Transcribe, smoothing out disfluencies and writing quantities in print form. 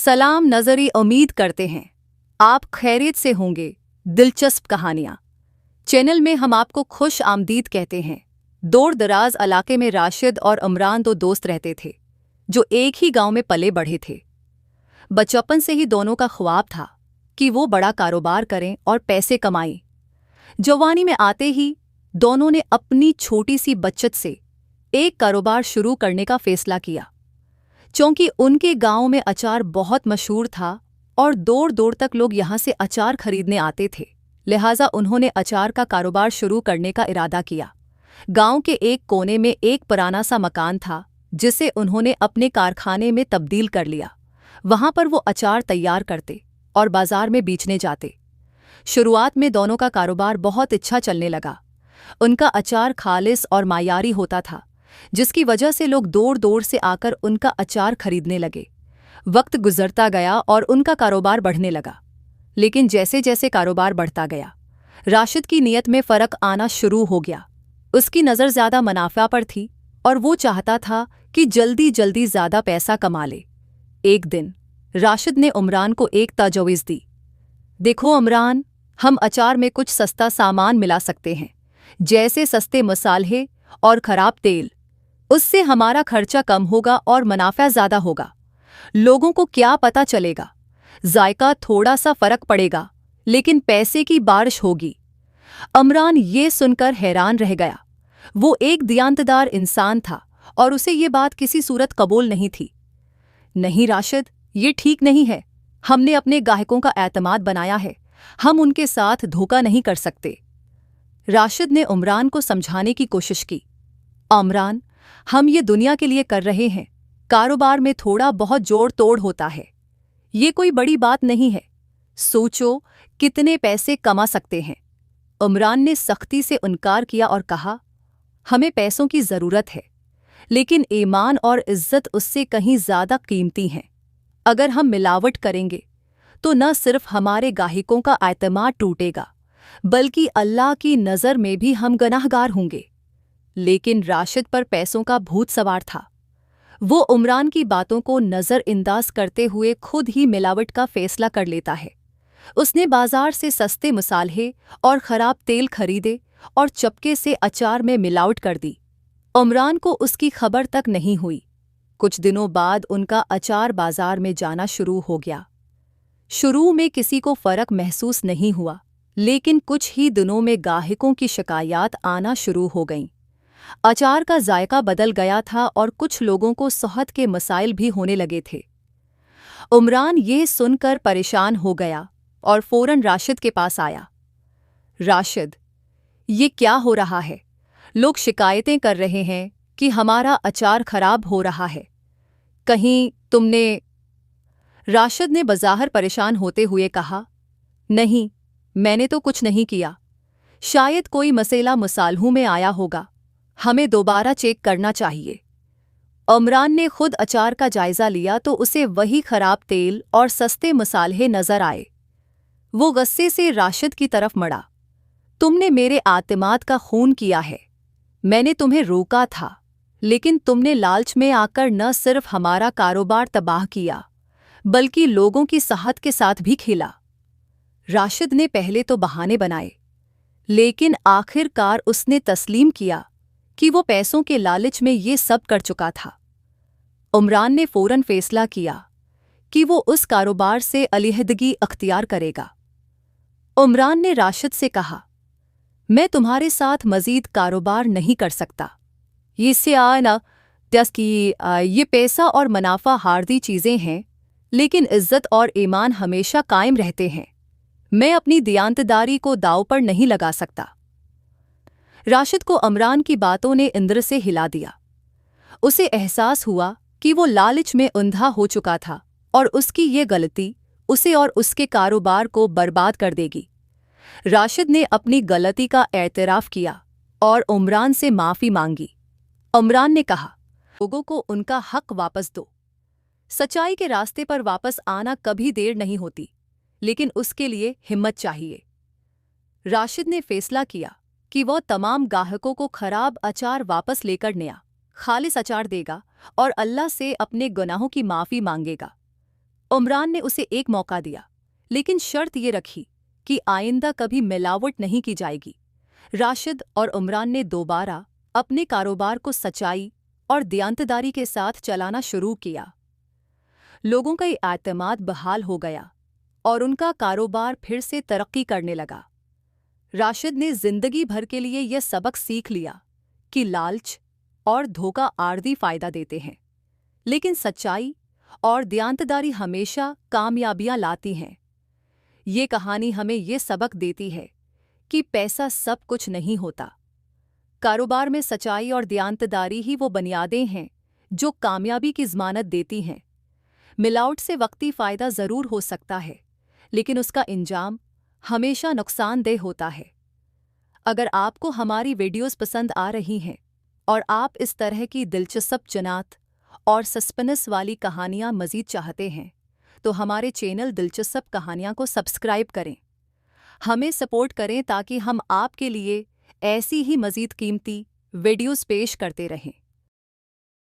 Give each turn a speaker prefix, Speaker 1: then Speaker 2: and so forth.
Speaker 1: सलाम नजरी, उम्मीद करते हैं आप खैरियत से होंगे। दिलचस्प कहानियाँ चैनल में हम आपको खुश आमदीद कहते हैं। दूर दराज इलाके में राशिद और इमरान दो दोस्त रहते थे जो एक ही गांव में पले बढ़े थे। बचपन से ही दोनों का ख्वाब था कि वो बड़ा कारोबार करें और पैसे कमाएं। जवानी में आते ही दोनों ने अपनी छोटी सी बचत से एक कारोबार शुरू करने का फैसला किया। चूंकि उनके गांव में अचार बहुत मशहूर था और दूर दूर तक लोग यहां से अचार खरीदने आते थे, लिहाजा उन्होंने अचार का कारोबार शुरू करने का इरादा किया। गांव के एक कोने में एक पुराना सा मकान था जिसे उन्होंने अपने कारखाने में तब्दील कर लिया। वहां पर वो अचार तैयार करते और बाजार में बेचने जाते। शुरुआत में दोनों का कारोबार बहुत अच्छा चलने लगा। उनका अचार खालिस और मायारी होता था, जिसकी वजह से लोग दूर दूर से आकर उनका अचार खरीदने लगे। वक्त गुजरता गया और उनका कारोबार बढ़ने लगा, लेकिन जैसे जैसे कारोबार बढ़ता गया, राशिद की नीयत में फ़र्क आना शुरू हो गया। उसकी नज़र ज़्यादा मुनाफा पर थी और वो चाहता था कि जल्दी जल्दी ज़्यादा पैसा कमा ले। एक दिन राशिद ने उमरान को एक तजवीज़ दी। देखो उमरान, हम अचार में कुछ सस्ता सामान मिला सकते हैं, जैसे सस्ते मसाले और ख़राब तेल। उससे हमारा खर्चा कम होगा और मुनाफा ज़्यादा होगा। लोगों को क्या पता चलेगा, जायका थोड़ा सा फ़र्क पड़ेगा, लेकिन पैसे की बारिश होगी। इमरान ये सुनकर हैरान रह गया। वो एक दियांतदार इंसान था और उसे ये बात किसी सूरत कबूल नहीं थी। नहीं राशिद, ये ठीक नहीं है। हमने अपने गाहकों का एतमाद बनाया है, हम उनके साथ धोखा नहीं कर सकते। राशिद ने उमरान को समझाने की कोशिश की। उमरान, हम ये दुनिया के लिए कर रहे हैं। कारोबार में थोड़ा बहुत जोड़ तोड़ होता है, ये कोई बड़ी बात नहीं है। सोचो कितने पैसे कमा सकते हैं। उमरान ने सख्ती से इनकार किया और कहा, हमें पैसों की ज़रूरत है, लेकिन ईमान और इज्जत उससे कहीं ज़्यादा कीमती हैं। अगर हम मिलावट करेंगे तो न सिर्फ हमारे गाहकों का एतमाद टूटेगा, बल्कि अल्लाह की नज़र में भी हम गुनाहगार होंगे। लेकिन राशिद पर पैसों का भूत सवार था। वो उमरान की बातों को नज़रअंदाज करते हुए खुद ही मिलावट का फैसला कर लेता है। उसने बाजार से सस्ते मसाले और ख़राब तेल खरीदे और चपके से अचार में मिलावट कर दी। उमरान को उसकी खबर तक नहीं हुई। कुछ दिनों बाद उनका अचार बाजार में जाना शुरू हो गया। शुरू में किसी को फ़र्क महसूस नहीं हुआ, लेकिन कुछ ही दिनों में गाहकों की शिकायत आना शुरू हो गईं। अचार का जायका बदल गया था और कुछ लोगों को सेहत के मसाइल भी होने लगे थे। उमरान ये सुनकर परेशान हो गया और फौरन राशिद के पास आया। राशिद, ये क्या हो रहा है? लोग शिकायतें कर रहे हैं कि हमारा अचार खराब हो रहा है। कहीं तुमने... राशिद ने बज़ाहिर परेशान होते हुए कहा, नहीं, मैंने तो कुछ नहीं किया। शायद कोई मसला मसालों में आया होगा, हमें दोबारा चेक करना चाहिए। उमरान ने खुद अचार का जायज़ा लिया तो उसे वही खराब तेल और सस्ते मसाले नज़र आए। वो गुस्से से राशिद की तरफ मुड़ा। तुमने मेरे आतिमाद का खून किया है। मैंने तुम्हें रोका था, लेकिन तुमने लालच में आकर न सिर्फ हमारा कारोबार तबाह किया, बल्कि लोगों की सेहत के साथ भी खेला। राशिद ने पहले तो बहाने बनाए, लेकिन आखिरकार उसने तस्लीम किया कि वो पैसों के लालच में ये सब कर चुका था। उमरान ने फौरन फैसला किया कि वो उस कारोबार से अलहदगी अख्तियार करेगा। उमरान ने राशिद से कहा, मैं तुम्हारे साथ मज़ीद कारोबार नहीं कर सकता। ये पैसा और मुनाफा हार्दी चीज़ें हैं, लेकिन इज्जत और ईमान हमेशा कायम रहते हैं। मैं अपनी दियांतदारी को दांव पर नहीं लगा सकता। राशिद को उमरान की बातों ने इंद्र से हिला दिया। उसे एहसास हुआ कि वो लालच में अंधा हो चुका था और उसकी ये गलती उसे और उसके कारोबार को बर्बाद कर देगी। राशिद ने अपनी गलती का एतराफ़ किया और उमरान से माफ़ी मांगी। उमरान ने कहा, लोगों को उनका हक वापस दो। सच्चाई के रास्ते पर वापस आना कभी देर नहीं होती, लेकिन उसके लिए हिम्मत चाहिए। राशिद ने फैसला किया कि वो तमाम गाहकों को खराब अचार वापस लेकर नया खालिस अचार देगा और अल्लाह से अपने गुनाहों की माफ़ी मांगेगा। उमरान ने उसे एक मौका दिया, लेकिन शर्त ये रखी कि आइंदा कभी मिलावट नहीं की जाएगी। राशिद और उमरान ने दोबारा अपने कारोबार को सच्चाई और दयानतदारी के साथ चलाना शुरू किया। लोगों का एतमाद बहाल हो गया और उनका कारोबार फिर से तरक्की करने लगा। राशिद ने जिंदगी भर के लिए यह सबक सीख लिया कि लालच और धोखा आर्जी फायदा देते हैं, लेकिन सच्चाई और दयानतदारी हमेशा कामयाबियां लाती हैं। ये कहानी हमें ये सबक देती है कि पैसा सब कुछ नहीं होता। कारोबार में सच्चाई और दयानतदारी ही वो बुनियादें हैं जो कामयाबी की ज़मानत देती हैं। मिलावट से वक्ती फ़ायदा ज़रूर हो सकता है, लेकिन उसका अंजाम हमेशा नुकसानदेह होता है। अगर आपको हमारी वीडियोस पसंद आ रही हैं और आप इस तरह की दिलचस्प जनात और सस्पेंस वाली कहानियाँ मज़ीद चाहते हैं, तो हमारे चैनल दिलचस्प कहानियाँ को सब्सक्राइब करें। हमें सपोर्ट करें ताकि हम आपके लिए ऐसी ही मज़ीद कीमती वीडियोस पेश करते रहें।